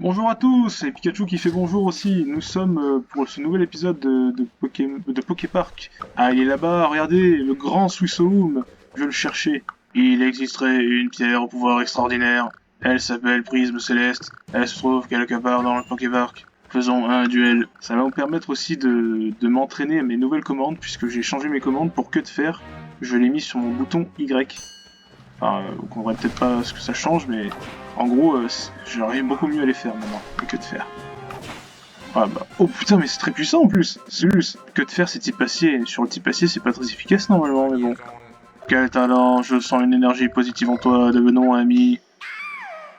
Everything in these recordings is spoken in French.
Bonjour à tous, c'est Pikachu qui fait bonjour aussi. Nous sommes pour ce nouvel épisode de Poképark. Ah, il est là-bas, regardez, le grand Swissoum. Je le cherchais. Il existerait une pierre au pouvoir extraordinaire. Elle s'appelle Prisme Céleste. Elle se trouve quelque part dans le Poképark. Faisons un duel. Ça va me permettre aussi de m'entraîner à mes nouvelles commandes, puisque j'ai changé mes commandes pour que de faire. Je l'ai mis sur mon bouton Y. Enfin, vous comprendrez peut-être pas ce que ça change, mais en gros, j'arrive beaucoup mieux à les faire maintenant que de faire. Ah bah, oh putain, mais c'est très puissant en plus. C'est plus que de faire, c'est type acier. Sur le type acier, c'est pas très efficace normalement, mais bon. Quel talent, je sens une énergie positive en toi, devenons amis.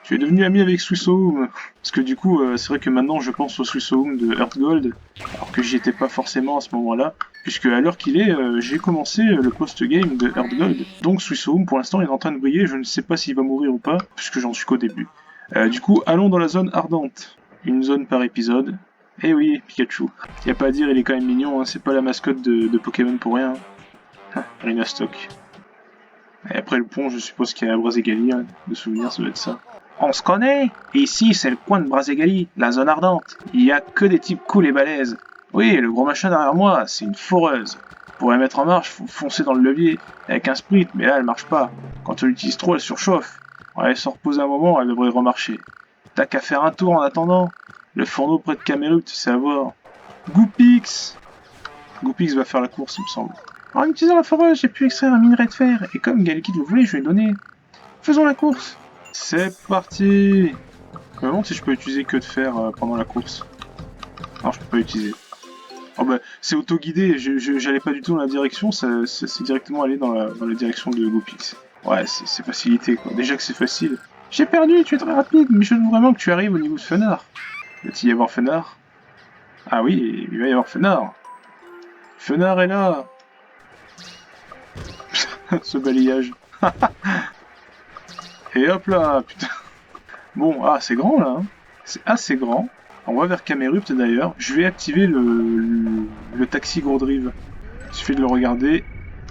Tu es devenu ami avec Swissoum. Parce que du coup, c'est vrai que maintenant je pense au Swissoum de Earth Gold, alors que j'y étais pas forcément à ce moment-là, puisque à l'heure qu'il est, j'ai commencé le post-game de Earth Gold. Donc Swissoum, pour l'instant, il est en train de briller, je ne sais pas s'il va mourir ou pas, puisque j'en suis qu'au début. Du coup, allons dans la zone ardente. Une zone par épisode. Eh oui, Pikachu. Y a pas à dire, il est quand même mignon, hein, c'est pas la mascotte de Pokémon pour rien. Rien à stock. Et après le pont, je suppose qu'il y a la Braségalie, hein, de souvenirs, ça doit être ça. On se connaît. Ici, c'est le coin de Braségalie, la zone ardente. Il y a que des types cool et balèzes. Oui, le gros machin derrière moi, c'est une foreuse. Pour la mettre en marche, faut foncer dans le levier avec un sprint, mais là, elle marche pas. Quand on l'utilise trop, elle surchauffe. Ouais, elle se repose un moment, elle devrait remarcher. T'as qu'à faire un tour en attendant. Le fourneau près de Camerupt, c'est à voir. Goopix Goopix va faire la course, il me semble. En utilisant la foreuse, j'ai pu extraire un minerai de fer, et comme Galekid le voulait, je lui ai donné. Faisons la course. C'est parti. Je me demande si je peux utiliser que de fer pendant la course. Non, je peux pas utiliser. Oh bah, c'est auto-guidé, j'allais pas du tout dans la direction, c'est directement aller dans la direction de GoPix. Ouais, c'est facilité quoi, déjà que c'est facile. J'ai perdu, tu es très rapide, mais je veux vraiment que tu arrives au niveau de Fenard. Va-t-il y avoir Fenard? Ah oui, il va y avoir Fenard. Fenard est là. Ce balayage. Et hop là, putain. Bon, ah, c'est grand là, hein. C'est assez grand. On va vers Camerupt d'ailleurs. Je vais activer le taxi Grodrive. Il suffit de le regarder.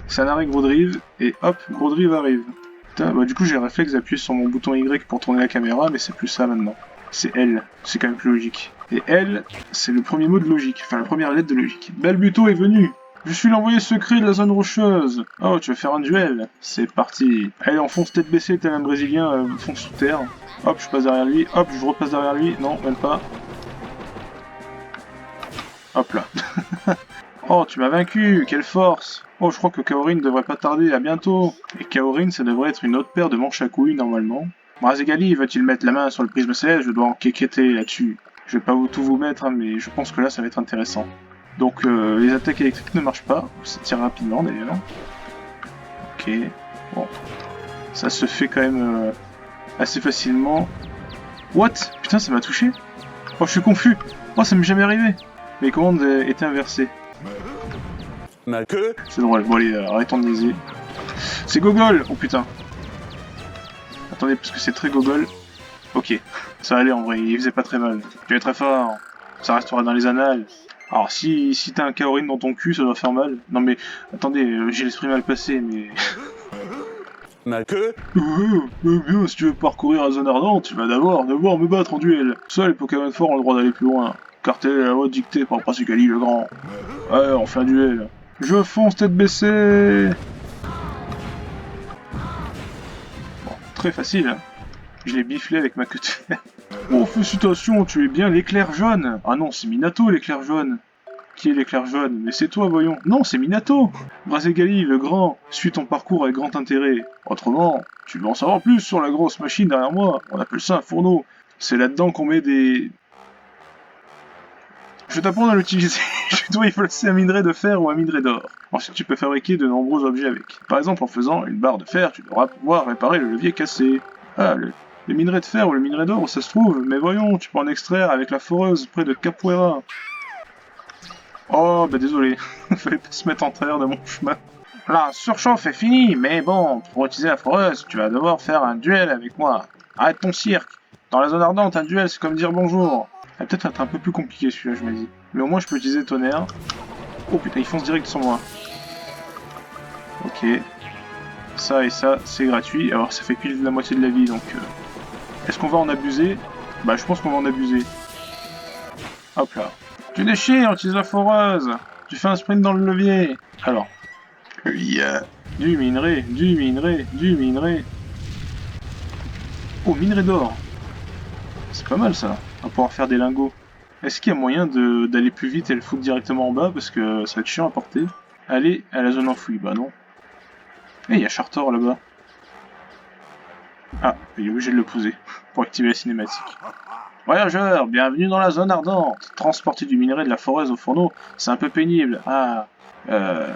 C'est un arrêt Grodrive et hop, Grodrive arrive. Putain, bah du coup j'ai le réflexe d'appuyer sur mon bouton Y pour tourner la caméra, mais c'est plus ça maintenant. C'est L, c'est quand même plus logique. Et L, c'est le premier mot de logique, enfin la première lettre de logique. Balbuto est venu. Je suis l'envoyé secret de la zone rocheuse. Oh, tu veux faire un duel? C'est parti. Allez, enfonce tête baissée, tel un Brésilien, fonce sous terre. Hop, je passe derrière lui. Hop, je repasse derrière lui. Non, même pas. Hop là. Oh, tu m'as vaincu, quelle force! Oh, je crois que Kaorin ne devrait pas tarder, à bientôt! Et Kaorin, ça devrait être une autre paire de manches à couilles, normalement. Braségali, va-t-il mettre la main sur le prisme céleste? Je dois enquêter là-dessus. Je vais pas tout vous mettre, hein, mais je pense que là, ça va être intéressant. Donc, les attaques électriques ne marchent pas. Ça tire rapidement, d'ailleurs. Ok. Bon. Ça se fait quand même assez facilement. What? Putain, ça m'a touché? Oh, je suis confus! Oh, ça m'est jamais arrivé! Mes commandes étaient inversées. Ma queue. C'est drôle, bon allez, arrêtons de niaiser. C'est Gogol! Oh putain. Attendez, parce que c'est très Gogol. Ok, ça allait en vrai, il faisait pas très mal. Tu es très fort, ça restera dans les annales. Alors si t'as un Kaorin dans ton cul, ça doit faire mal. Non mais, attendez, j'ai l'esprit mal passé, mais... Ma queue. Bien, si tu veux parcourir la zone ardente, tu vas d'abord devoir me battre en duel. Seuls les Pokémon forts ont le droit d'aller plus loin. Car telle est la loi dictée par Braségali le Grand. Ouais, on fait un duel. Je fonce tête baissée. Bon, très facile, hein. Je l'ai biflé avec ma queue de fer. Oh, félicitations, tu es bien l'éclair jaune. Ah non, c'est Minato l'éclair jaune. Qui est l'éclair jaune? Mais c'est toi, voyons. Non, c'est Minato. Braségali le Grand, suis ton parcours avec grand intérêt. Autrement, tu veux en savoir plus sur la grosse machine derrière moi? On appelle ça un fourneau. C'est là-dedans qu'on met des... Je vais t'apprendre à l'utiliser. Tu dois y placer un minerai de fer ou un minerai d'or. Ensuite, tu peux fabriquer de nombreux objets avec. Par exemple, en faisant une barre de fer, tu devras pouvoir réparer le levier cassé. Ah, le minerai de fer ou le minerai d'or, ça se trouve. Mais voyons, tu peux en extraire avec la foreuse près de Capoeira. Oh, bah désolé. Fallait pas se mettre en travers de mon chemin. La surchauffe est finie, mais bon, pour utiliser la foreuse, tu vas devoir faire un duel avec moi. Arrête ton cirque. Dans la zone ardente, un duel, c'est comme dire bonjour. Ça va peut-être être un peu plus compliqué celui-là, je me dis. Mais au moins, je peux utiliser tonnerre. Oh putain, il fonce direct sur moi. Ok. Ça et ça, c'est gratuit. Alors, ça fait pile la moitié de la vie, donc... Est-ce qu'on va en abuser? Bah, je pense qu'on va en abuser. Hop là. Tu déchires, utilise la foreuse. Tu fais un sprint dans le levier. Alors. Il y a du minerai, du minerai, du minerai. Oh, minerai d'or. C'est pas mal ça. On va pouvoir faire des lingots. Est-ce qu'il y a moyen d'aller plus vite et le foutre directement en bas parce que ça va être chiant à porter? Aller à la zone enfouie. Bah non. Et il y a Chartor là-bas. Ah, il est obligé de le poser pour activer la cinématique. Voyageurs, bienvenue dans la zone ardente. Transporter du minerai de la foreuse au fourneau, c'est un peu pénible. Ah,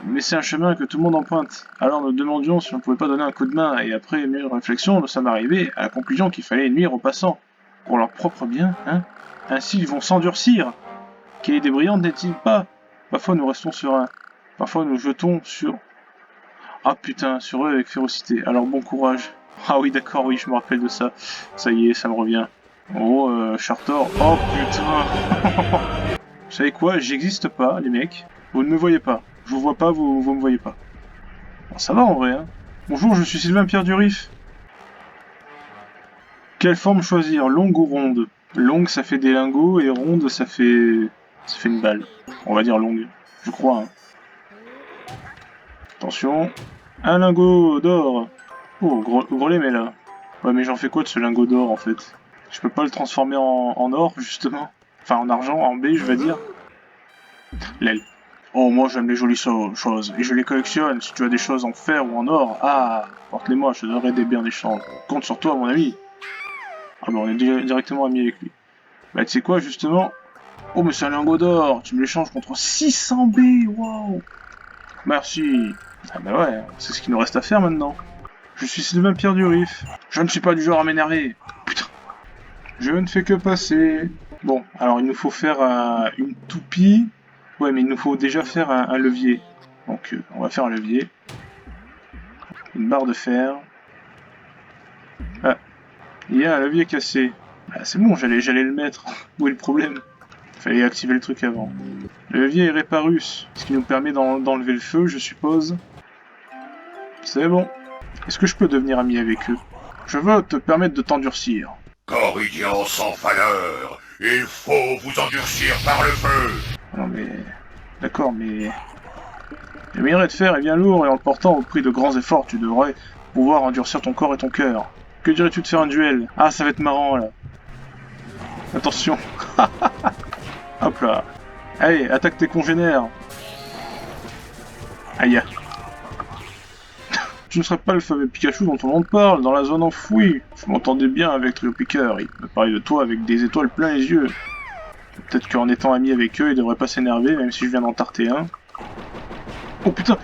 mais c'est un chemin que tout le monde emprunte. Alors nous demandions si on ne pouvait pas donner un coup de main, et après mûre réflexion, nous sommes arrivés à la conclusion qu'il fallait nuire aux passants. Pour leur propre bien, hein. Ainsi ils vont s'endurcir. Quelle idée brillante n'est-il pas? Parfois nous restons sereins. Parfois nous jetons sur... Ah putain, sur eux avec férocité. Alors bon courage. Ah oui d'accord, oui je me rappelle de ça. Ça y est, ça me revient. Oh, Chartor. Oh putain. Vous savez quoi? J'existe pas, les mecs. Vous ne me voyez pas. Je vous vois pas, vous me voyez pas. Bon, ça va en vrai, hein. Bonjour, je suis Sylvain Pierre Durif. Quelle forme choisir? Longue ou ronde? Longue, ça fait des lingots, et ronde, ça fait une balle. On va dire longue. Je crois, hein. Attention. Un lingot d'or. Oh, gros les mais là. Ouais, mais j'en fais quoi de ce lingot d'or, en fait? Je peux pas le transformer en or, justement. Enfin, en argent, en B, je vais dire. L'aile. Oh, moi, j'aime les jolies choses. Et je les collectionne. Si tu as des choses en fer ou en or, ah, porte-les-moi, je te donnerai des biens d'échange. Compte sur toi, mon ami. Ah bah, on est directement amis avec lui. Bah, tu sais quoi, justement? Oh, mais c'est un lingot d'or. Tu me l'échanges contre 600 B, waouh. Merci. Ah bah ouais, c'est ce qu'il nous reste à faire maintenant. Je suis Sylvain Pierre Durif. Je ne suis pas du genre à m'énerver. Putain. Je ne fais que passer. Bon, alors il nous faut faire une toupie. Ouais, mais il nous faut déjà faire un levier. Donc on va faire un levier. Une barre de fer. Ah, il y a un levier cassé. Ah, c'est bon, j'allais le mettre. Où est le problème? Fallait activer le truc avant. Le levier est réparu, ce qui nous permet d'enlever le feu, je suppose. C'est bon. Est-ce que je peux devenir ami avec eux? Je veux te permettre de t'endurcir. Corridian sans valeur, il faut vous endurcir par le feu. Non mais... D'accord, mais... Le minerai de fer est bien lourd et en le portant au prix de grands efforts, tu devrais pouvoir endurcir ton corps et ton cœur. Que dirais-tu de faire un duel? Ah, ça va être marrant là. Attention. Hop là. Allez, attaque tes congénères. Aïe. Tu ne serais pas le fameux Pikachu dont tout le monde parle, dans la zone enfouie. Je m'entendais bien avec Trio Piqueur, il me parlait de toi avec des étoiles plein les yeux. Peut-être qu'en étant ami avec eux, ils devraient pas s'énerver, même si je viens d'en tarter un. Oh putain!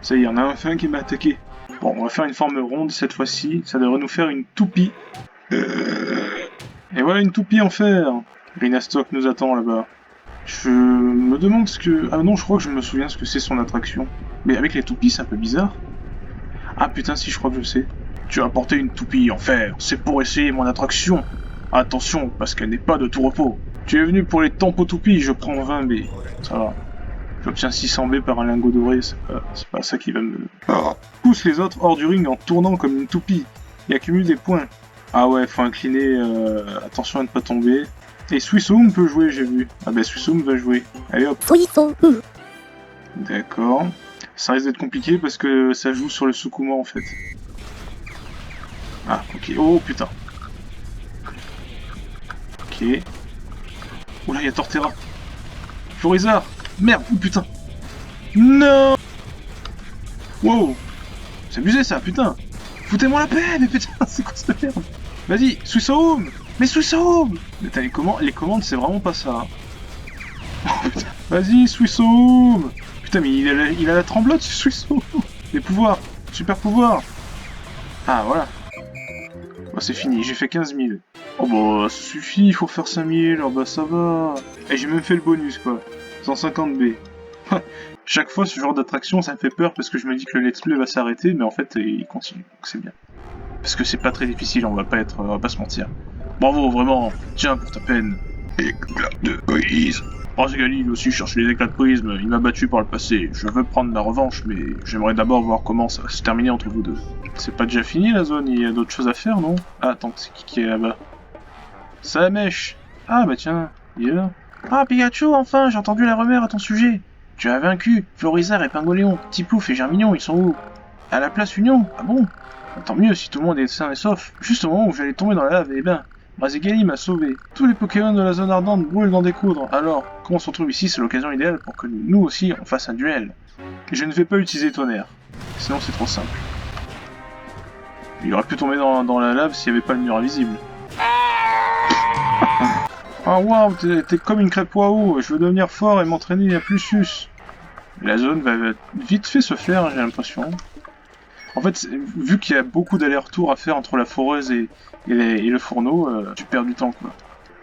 Ça y est, il y en a un fin qui m'a attaqué. Bon, on va faire une forme ronde cette fois-ci, ça devrait nous faire une toupie. Et voilà une toupie en fer. Rhinastock nous attend là-bas. Je me demande ce que... Ah non, je crois que je me souviens ce que c'est son attraction. Mais avec les toupies, c'est un peu bizarre. Ah putain, si, je crois que je sais. Tu as apporté une toupie en fer, c'est pour essayer mon attraction. Attention, parce qu'elle n'est pas de tout repos. Tu es venu pour les tampos toupies, je prends 20 B. Ça va. J'obtiens 600 B par un lingot doré, c'est pas ça qui va me... Pousse les autres hors du ring en tournant comme une toupie. Et accumule des points. Ah ouais, faut incliner, attention à ne pas tomber. Et Swissoum peut jouer, j'ai vu. Ah bah Swissoum va jouer. Allez hop. D'accord. Ça risque d'être compliqué parce que ça joue sur le Sukuma en fait. Ah, ok. Oh putain. Ok. Oula, il y a Torterra. Florizard. Merde, oh putain. Non. Wow. C'est abusé ça, putain. Foutez-moi la paix, mais putain, c'est quoi cette merde? Vas-y, Swissoum. Mais Swissoum. Mais t'as les commandes, c'est vraiment pas ça. Hein. Oh, putain. Vas-y, Swissoum. Putain, mais il a la tremblote, ce Swissoum. Les pouvoirs. Super pouvoirs. Ah, voilà. Bah, c'est fini, j'ai fait 15 000. Oh bah, ça suffit, il faut faire 5 000, oh bah ça va. Et j'ai même fait le bonus, quoi. 150 B. Chaque fois, ce genre d'attraction, ça me fait peur parce que je me dis que le let's play va s'arrêter, mais en fait, il continue, donc c'est bien. Parce que c'est pas très difficile, on va pas se mentir. Bravo, vraiment, tiens, pour ta peine. Éclat de prisme. Oh, c'est Gali, lui aussi cherche les éclats de prisme, il m'a battu par le passé. Je veux prendre ma revanche, mais j'aimerais d'abord voir comment ça va se terminer entre vous deux. C'est pas déjà fini la zone, il y a d'autres choses à faire, non? Ah, attends, c'est qui est là-bas? Salamèche. Ah bah tiens, il est là. Ah Pikachu, enfin, j'ai entendu la rumeur à ton sujet. Tu as vaincu Florizard et Pingoléon. Tiplouf et Germignon, ils sont où? À la place Union? Ah bon? Tant mieux si tout le monde est sain et sauf. Juste au moment où j'allais tomber dans la lave, eh ben, Brazigali m'a sauvé. Tous les Pokémon de la zone ardente brûlent d'en découdre. Alors, comment on se retrouve ici, c'est l'occasion idéale pour que nous aussi on fasse un duel. Et je ne vais pas utiliser tonnerre. Sinon c'est trop simple. Il aurait pu tomber dans la lave s'il n'y avait pas le mur invisible. Ah waouh, t'es comme une crêpe waouh, je veux devenir fort et m'entraîner à plus sus. La zone va vite fait se faire, j'ai l'impression. En fait, vu qu'il y a beaucoup d'allers-retours à faire entre la foreuse et le fourneau, tu perds du temps quoi.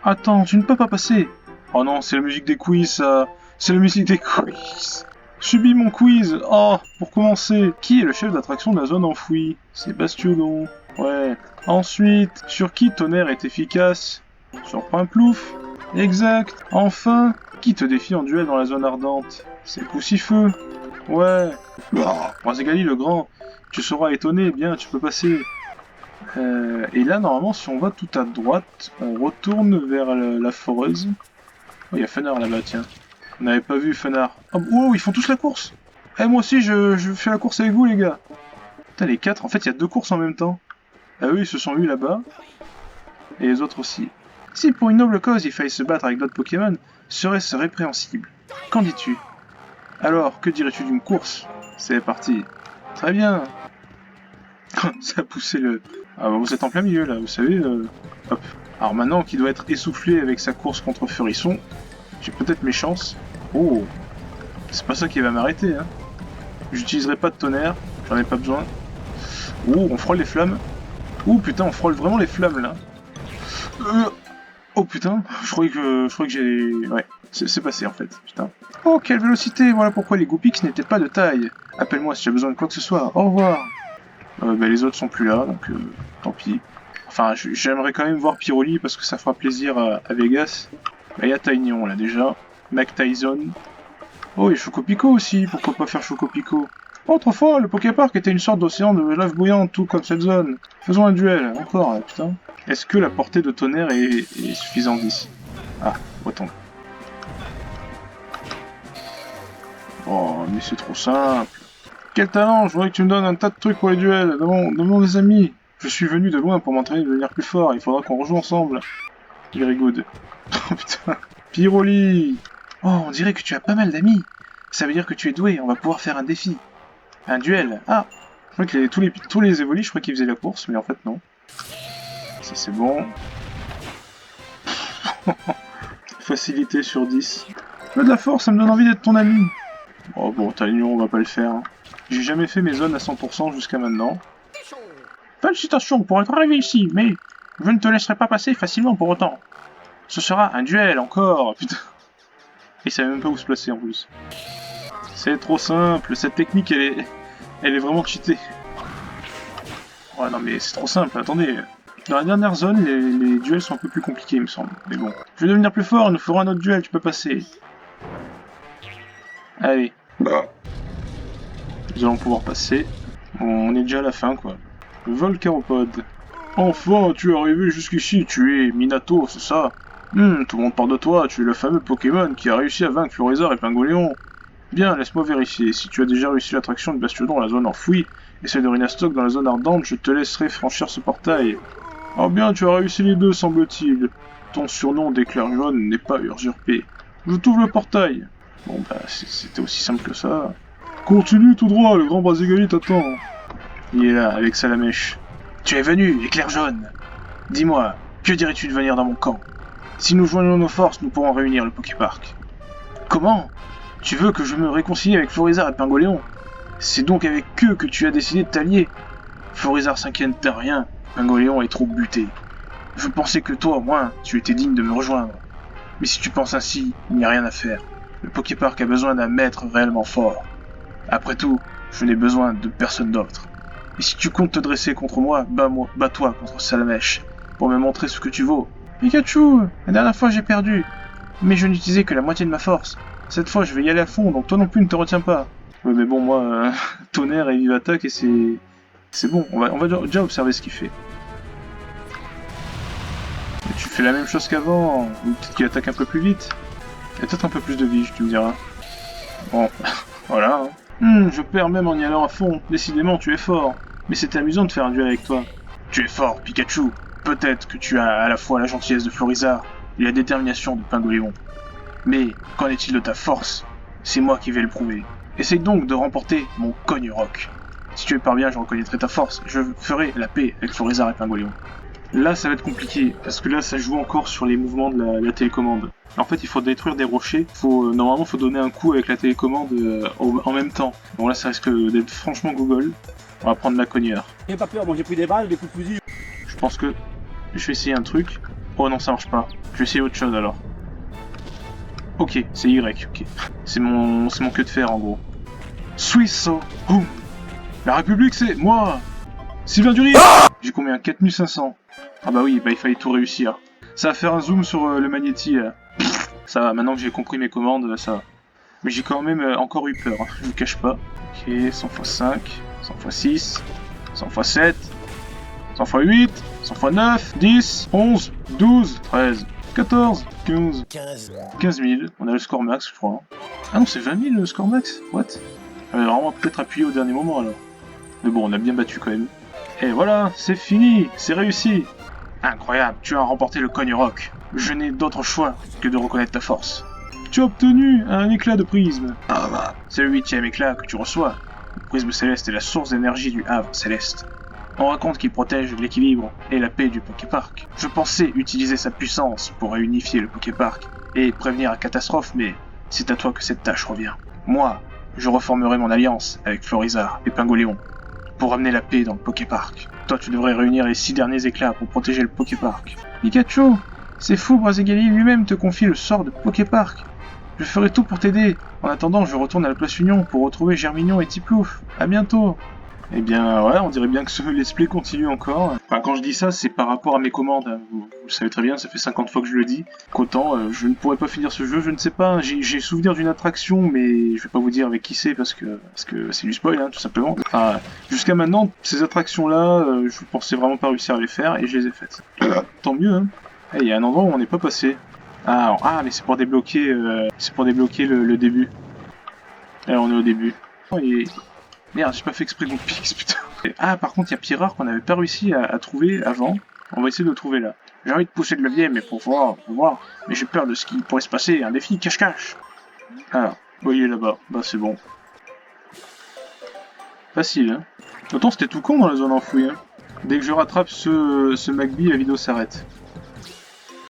Attends, tu ne peux pas passer. Oh non, c'est la musique des quiz ça. C'est la musique des quiz. Subis mon quiz. Oh, pour commencer, qui est le chef d'attraction de la zone enfouie? C'est Bastiodon. Ouais. Ensuite, sur qui Tonnerre est efficace? Sur Pimplouf. Exact. Enfin, qui te défie en duel dans la zone ardente? C'est Poussifeu. Ouais. Brazigali le grand. Tu seras étonné, bien, tu peux passer. Et là, normalement, si on va tout à droite, on retourne vers la foreuse. Oh, il y a Fenard là-bas, tiens. On n'avait pas vu Fenard. Oh, wow, ils font tous la course. Eh, moi aussi, je fais la course avec vous, les gars. Putain, les 4, en fait, il y a 2 courses en même temps. Ah oui, ils se sont eus là-bas. Et les autres aussi. Si pour une noble cause, il fallait se battre avec d'autres Pokémon, serait-ce répréhensible? Qu'en dis-tu? Alors, que dirais-tu d'une course? C'est parti. Très bien. Ça a poussé le... Ah bah vous êtes en plein milieu là, vous savez. Hop. Alors maintenant qu'il doit être essoufflé avec sa course contre Furisson, j'ai peut-être mes chances. Oh, c'est pas ça qui va m'arrêter, hein. J'utiliserai pas de tonnerre, j'en ai pas besoin. Oh, on frôle les flammes. Oh putain, on frôle vraiment les flammes là. Oh putain, je croyais que j'ai... Ouais, c'est passé en fait, putain. Oh, quelle vélocité, voilà pourquoi les Goopix n'étaient pas de taille. Appelle-moi si tu as besoin de quoi que ce soit, au revoir. Bah, les autres sont plus là, donc tant pis. Enfin, j'aimerais quand même voir Pyroli parce que ça fera plaisir à Vegas. Bah, y a Taignon là déjà. Mac Tyson. Oh, et Chocopico aussi, pourquoi pas faire Chocopico? Autrefois, le Poképark était une sorte d'océan de lave bouillante, tout comme cette zone. Faisons un duel, encore là, putain. Est-ce que la portée de tonnerre est suffisante ici? Ah, autant. Oh, mais c'est trop simple. Quel talent, je voudrais que tu me donnes un tas de trucs pour les duels, demande des amis. Je suis venu de loin pour m'entraîner à devenir plus fort, il faudra qu'on rejoue ensemble. Very good. Oh putain. Pyroli. Oh, on dirait que tu as pas mal d'amis. Ça veut dire que tu es doué, on va pouvoir faire un défi. Un duel. Ah, je crois que tous les évolis, je crois qu'ils faisaient la course, mais en fait non. Ça c'est bon. Facilité sur 10. Tu as de la force, ça me donne envie d'être ton ami. Oh bon, Talignon, on va pas le faire. Hein. J'ai jamais fait mes zones à 100% jusqu'à maintenant. Félicitations pour être arrivé ici, mais je ne te laisserai pas passer facilement pour autant. Ce sera un duel encore, putain. Il savait même pas où se placer en plus. C'est trop simple, cette technique elle est vraiment cheatée. Ouais non mais c'est trop simple, attendez. Dans la dernière zone, les duels sont un peu plus compliqués il me semble. Mais bon. Je vais devenir plus fort, nous ferons un autre duel, tu peux passer. Allez. Nous allons pouvoir passer. On est déjà à la fin quoi. Volcaropode. Enfin, tu es arrivé jusqu'ici, tu es Minato, c'est ça? Tout le monde parle de toi, tu es le fameux Pokémon qui a réussi à vaincre Florizard et Pingoléon. Bien, laisse-moi vérifier. Si tu as déjà réussi l'attraction de Bastiodon dans la zone enfouie, et celle de Rhinastock dans la zone ardente, je te laisserai franchir ce portail. Oh bien, tu as réussi les deux, semble-t-il. Ton surnom d'éclair jaune n'est pas usurpé. Je t'ouvre le portail. Bon bah, c'était aussi simple que ça. Continue tout droit, le grand Brazigali t'attend. Il est là, avec Salamèche. Tu es venu, éclair jaune. Dis-moi, que dirais-tu de venir dans mon camp? Si nous joignons nos forces, nous pourrons réunir le Poképark. Comment? Tu veux que je me réconcilie avec Florizard et Pingoléon? C'est donc avec eux que tu as décidé de t'allier. Florizard s'inquiète de rien, Pingoléon est trop buté. Je pensais que toi, au moins, tu étais digne de me rejoindre. Mais si tu penses ainsi, il n'y a rien à faire. Le Poképark a besoin d'un maître réellement fort. Après tout, je n'ai besoin de personne d'autre. Et si tu comptes te dresser contre moi, bats-toi contre Salamèche, pour me montrer ce que tu vaux. Pikachu, la dernière fois j'ai perdu, mais je n'utilisais que la moitié de ma force. Cette fois je vais y aller à fond, donc toi non plus ne te retiens pas. Ouais, mais bon, moi, tonnerre et vive attaque, et c'est bon, on va déjà observer ce qu'il fait. Mais tu fais la même chose qu'avant, ou peut-être qu'il attaque un peu plus vite. Il y a peut-être un peu plus de vie, tu me diras. Bon, voilà. Je perds même en y allant à fond. Décidément, tu es fort. Mais c'était amusant de faire un duel avec toi. Tu es fort, Pikachu. Peut-être que tu as à la fois la gentillesse de Florizard et la détermination de Pingoléon. Mais qu'en est-il de ta force? C'est moi qui vais le prouver. Essaye donc de remporter mon Cogne-Rock. Si tu es parvient, je reconnaîtrai ta force. Je ferai la paix avec Florizard et Pingoléon. Là, ça va être compliqué, parce que là, ça joue encore sur les mouvements de la télécommande. En fait, il faut détruire des rochers. Normalement, il faut donner un coup avec la télécommande en même temps. Bon, là, ça risque d'être franchement Google. On va prendre la cogneur. J'ai pas peur, moi j'ai pris des balles, des coups de fusil. Je pense que je vais essayer un truc. Oh non, ça marche pas. Je vais essayer autre chose alors. Ok, c'est Y, ok. C'est mon queue de fer en gros. Suisseau, boum. La République, c'est moi, Sylvain Dury. J'ai combien? 4500. Ah bah oui, bah il fallait tout réussir. Ça va faire un zoom sur le magnéti là. Ça va, maintenant que j'ai compris mes commandes, ça va. Mais j'ai quand même encore eu peur, hein, je vous cache pas. Ok, 100 x 5, 100 x 6, 100 x 7, 100 x 8, 100 x 9, 10, 11, 12, 13, 14, 15, 15 000. On a le score max, je crois. Ah non, c'est 20 000 le score max? What? On va vraiment peut-être appuyer au dernier moment alors. Mais bon, on a bien battu quand même. Et voilà, c'est fini, c'est réussi. Incroyable, tu as remporté le Cogne-Rock. Je n'ai d'autre choix que de reconnaître ta force. Tu as obtenu un éclat de prisme. Ah bah, c'est le 8e éclat que tu reçois. Le prisme céleste est la source d'énergie du havre céleste. On raconte qu'il protège l'équilibre et la paix du Poképark. Je pensais utiliser sa puissance pour réunifier le Poképark et prévenir la catastrophe, mais c'est à toi que cette tâche revient. Moi, je reformerai mon alliance avec Florizard et Pingoléon pour ramener la paix dans le Poképark. Toi, tu devrais réunir les 6 derniers éclats pour protéger le Poképark. Pikachu, c'est fou, Brazigali lui-même te confie le sort de Poképark. Je ferai tout pour t'aider. En attendant, je retourne à la place Union pour retrouver Germignon et Tiplouf. À bientôt. Eh bien, ouais, on dirait bien que ce let's play continue encore. Enfin, quand je dis ça, c'est par rapport à mes commandes. Hein. Vous le savez très bien, ça fait 50 fois que je le dis. Qu'autant, je ne pourrais pas finir ce jeu, je ne sais pas. J'ai souvenir d'une attraction, mais je vais pas vous dire avec qui c'est parce que c'est du spoil, hein, tout simplement. Enfin, jusqu'à maintenant, ces attractions-là, je pensais vraiment pas réussir à les faire et je les ai faites. Tant mieux, hein. Il y a un endroit où on n'est pas passé. Ah, mais c'est pour débloquer, le début. Alors, on est au début. Et... Merde, j'ai pas fait exprès de mon pix, putain. Ah, par contre, il y a Pierrard qu'on avait pas réussi à trouver avant. On va essayer de le trouver là. J'ai envie de pousser le levier, mais pour voir. Mais j'ai peur de ce qui pourrait se passer. Un défi cache-cache. Alors, vous voyez là-bas. Bah, c'est bon. Facile, hein. Autant c'était tout con dans la zone enfouie, hein. Dès que je rattrape ce McBee, la vidéo s'arrête.